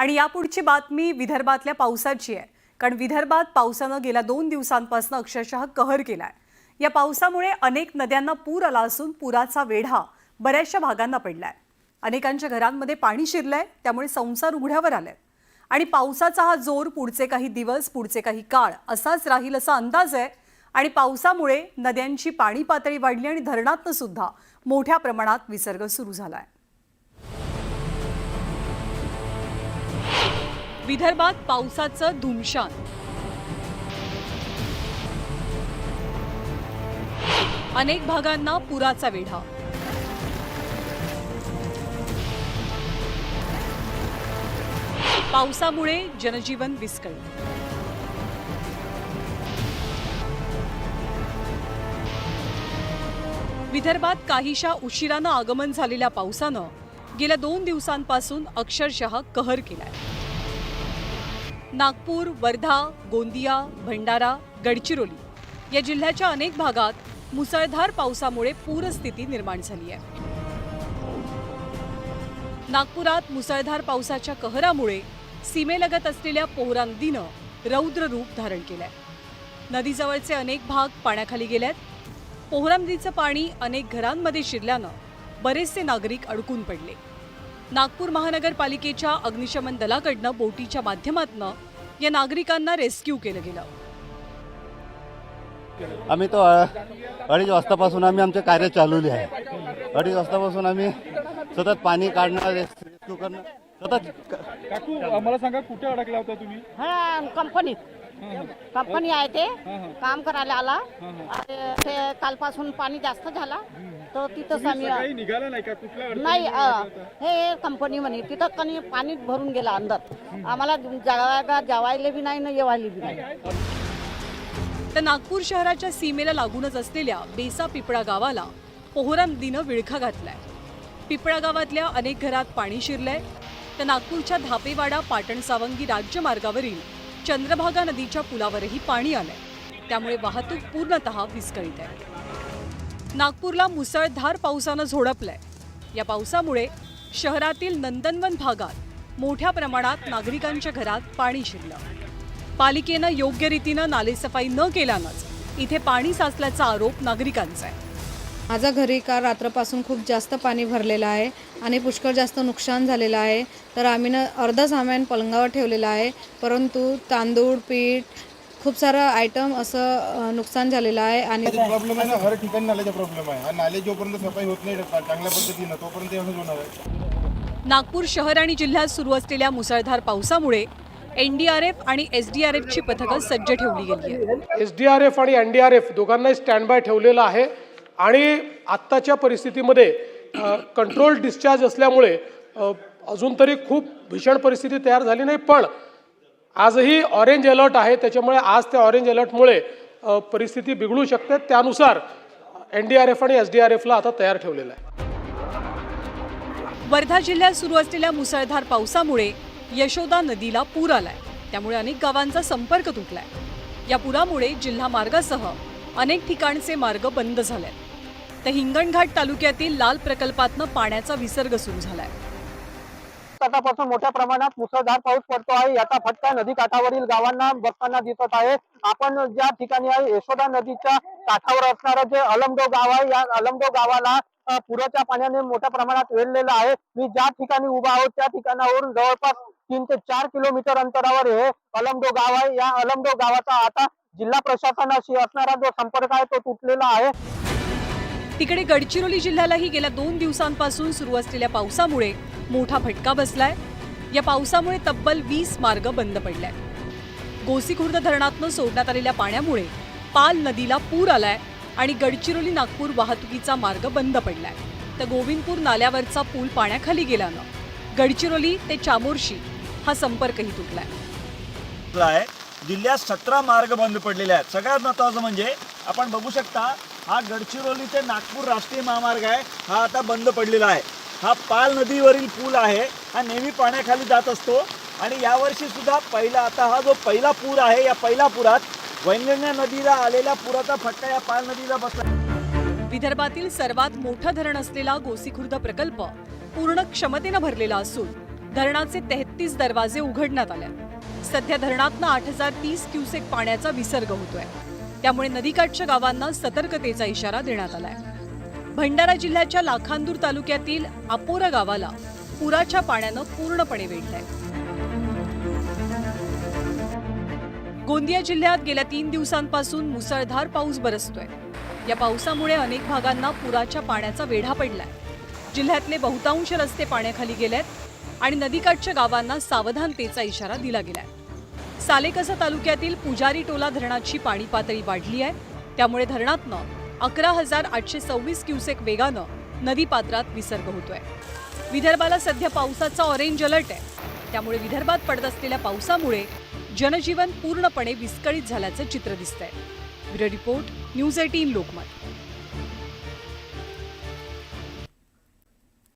आणि यापुढची बातमी विदर्भातल्या पावसाची आहे, कारण विदर्भात पावसानं गेल्या 2 दिवसांपासून अक्षरशः कहर केलाय। या पावसामुळे अनेक नद्यांना पूर आला असून पुराचा वेढा बऱ्याचशा भागांना पडलाय। अनेकांच्या घरांमध्ये पाणी शिरलंय, त्यामुळे संसार उघड्यावर आलेत आणि पावसाचा हा जोर पुढचे काही दिवस, पुढचे काही काळ असाच राहील असा अंदाज आहे। आणि पावसामुळे नद्यांची पाणी पातळी वाढली आणि धरणातनं सुद्धा मोठ्या प्रमाणात विसर्ग सुरू झालाय। विदर्भात पावसाचं धुमशान। अनेक भागांना पुराचा वेढा। पावसामुळे जनजीवन विस्कळीत। विदर्भात काहीशा उशिरानं आगमन झालेल्या पावसानं गेल्या 2 दिवसांपासून अक्षरशः कहर केलाय। नागपूर, वर्धा, गोंदिया, भंडारा, गडचिरोली या जिल्ह्याच्या अनेक भागात मुसळधार पावसामुळे पूरस्थिती निर्माण झाली आहे। नागपुरात मुसळधार पावसाच्या कहरामुळे सीमेलगत असलेल्या पोहरा नदीनं रौद्र रूप धारण केलंय। नदीजवळचे अनेक भाग पाण्याखाली गेलेत। पोहरा नदीचं पाणी अनेक घरांमध्ये शिरल्यानं बरेचसे नागरिक अडकून पडले। नागपूर महानगरपालिकेच्या अग्निशमन दलाकडनं बोटीच्या माध्यमातून या नागरिकांना रेस्क्यू केलं गेलं। आम्ही तो 2:30 वाजतापासून आमचे कार्य चालवले आहे। 2:30 वाजतापासून आम्ही सतत पाणी काढणं, रेस्क्यू करणं सतत। काकू आम्हाला सांगा, कुठे अडकला होता तुम्ही? कंपनी आहे ते काम करायला आला। ते कालपासून पाणी जास्त झाला तर तिथंच आम्ही काही निघाला नाही का? कुठल्या नाही, हे कंपनी म्हणे तिथं कणी पाणी भरून गेला अंदर। आम्हाला जेवायला बी नाही ना येवायला बी नाही। तर नागपूर शहराच्या सीमेला लागूनच असलेल्या बेसा पिपळा गावाला पोहरा नदीनं विळखा घातलाय। पिपळा गावातल्या अनेक घरात पाणी शिरलंय। तर नागपूरच्या धापेवाडा पाटण सावंगी राज्य मार्गावरील चंद्रभागा नदीच्या पुलावरही पाणी आलंय, त्यामुळे वाहतूक पूर्णतः विस्कळीत आहे। नागपूरला मुसळधार पावसानं झोडपलंय। या पावसामुळे शहरातील नंदनवन भागात मोठ्या प्रमाणात नागरिकांच्या घरात पाणी शिरलं। पालिकेनं योग्य रीतीनं नालेसफाई न केल्यानंच इथे पाणी साचल्याचा आरोप नागरिकांचा आहे। माझ्या घरी काल रात्रपासून खूप जास्त पाणी भरलेलं आहे आणि पुष्कळ जास्त नुकसान झालेलं आहे। तर आम्ही अर्धा सामान पलंगावर ठेवलेलं आहे, परंतु तांदूळ, पीठ, खूप सारं आयटम असं नुकसान झालेलं आहे। आणि प्रॉब्लेम आहे ना, हर ठिकाणी नाल्याचा प्रॉब्लेम आहे। नाले जोपर्यंत सफाई होत नाही चांगल्या पद्धतीनं तोपर्यंत असंच होणार आहे। नागपूर शहर आणि जिल्ह्यात सुरू असलेल्या मुसळधार पावसामुळे NDRF आणि SDRFची पथकं सज्ज ठेवली गेली आहेत। SDRF आणि NDRF दोघांनाही स्टँड बाय ठेवलेलं आहे आणि आत्ताच्या परिस्थितीमध्ये कंट्रोल डिस्चार्ज असल्यामुळे अजून तरी खूप भीषण परिस्थिती तयार झाली नाही, पण आजही ऑरेंज अलर्ट आहे। त्याच्यामुळे आज त्या ऑरेंज अलर्टमुळे परिस्थिती बिघडू शकते। त्यानुसार NDRF आणि SDRFला आता तयार ठेवलेलं आहे। वर्धा जिल्ह्यात सुरू असलेल्या मुसळधार पावसामुळे यशोदा नदीला पूर आलाय, त्यामुळे अनेक गावांचा संपर्क तुटलाय। या पुरामुळे जिल्हा मार्गासह अनेक ठिकाणचे मार्ग बंद झाले। तर हिंगणघाट तालुक्यातील लाल प्रकल्पातनं पाण्याचा विसर्ग सुरू झालाय। आतापासून मोठ्या प्रमाणात मुसळधार पाऊस पडतो आहे। याचा फटका नदीकाठावरील गावांना बसताना दिसत आहे। आपण ज्या ठिकाणी आहे, यशोदा नदीच्या काठावर असणारं जे अलमगाव गाव आहे, या अलमगाव गावाला पुराच्या पाण्याने मोठ्या प्रमाणात वेढलेलं आहे। मी ज्या ठिकाणी उभा आहोत त्या ठिकाणावरून जवळपास 3 ते 4 किलोमीटर अंतरावर हे अलमगाव गाव आहे। या अलमगाव गावाचा आता जिल्हा प्रशासनाशी असणारा जो संपर्क आहे तो तुटलेला आहे। तिकडे गडचिरोली जिल्ह्यालाही गेल्या 2 दिवसांपासून सुरू असलेल्या पावसामुळे मोठा फटका बसलाय। या पावसामुळे तब्बल 20 मार्ग बंद पडलाय। गोसीखुर्द धरणातून सोडण्यात आलेल्या पाण्यामुळे पाल नदीला पूर आलाय आणि गडचिरोली नागपूर वाहतुकीचा मार्ग बंद पडलाय। तर गोविंदपूर नाल्यावरचा पूल पाण्याखाली गेल्यानं गडचिरोली ते चामोर्शी हा संपर्कही तुटलाय। जिल्ह्यात 17 मार्ग बंद पडलेले आहेत। सगळ्यात महत्त्वाचं म्हणजे आपण बघू शकता, हा गडचिरोली ते नागपूर राष्ट्रीय महामार्ग आहे, हा आता बंद पडलेला आहे। हा पाल नदीवरील पूल आहे, हा नेहमी पाण्याखाली जात असतो आणि यावर्षी सुद्धा हा जो पहिला पूर आहे, या पहिल्या पुरात वैनगंगा नदीला आलेल्या पुराचा फटका या पाल नदीला बसला। विदर्भातील सर्वात मोठं धरण असलेला गोसीखुर्द प्रकल्प पूर्ण क्षमतेने भरलेला असून धरणाचे 33 दरवाजे उघडण्यात आले. सध्या धरणातनं 8030 क्युसेक पाण्याचा विसर्ग होतोय. त्यामुळे नदीकाठच्या गावांना सतर्कतेचा इशारा देण्यात आलाय. भंडारा जिल्ह्याच्या लाखांदूर तालुक्यातील आपोरा गावाला पुराच्या पाण्यानं पूर्णपणे वेढलंय. गोंदिया जिल्ह्यात गेल्या 3 दिवसांपासून मुसळधार पाऊस बरसतोय. या पावसामुळे अनेक भागांना पुराच्या पाण्याचा वेढा पडलाय. जिल्ह्यातले बहुतांश रस्ते पाण्याखाली गेलेत आणि नदीकाठच्या गावांना सावधानतेचा इशारा दिला गेलाय. सालेकसा तालुक्यातील पुजारी टोला धरणाची पाणी पातळी वाढली आहे. त्यामुळे धरणातनं 11,826 क्युसेक वेगानं नदीपात्रात विसर्ग होतोय. विदर्भाला सध्या पावसाचा ऑरेंज अलर्ट आहे. त्यामुळे विदर्भात पडत असलेल्या पावसामुळे जनजीवन पूर्णपणे विस्कळीत झाल्याचं चित्र दिसतंय. Bureau report, news 18 Lokmat.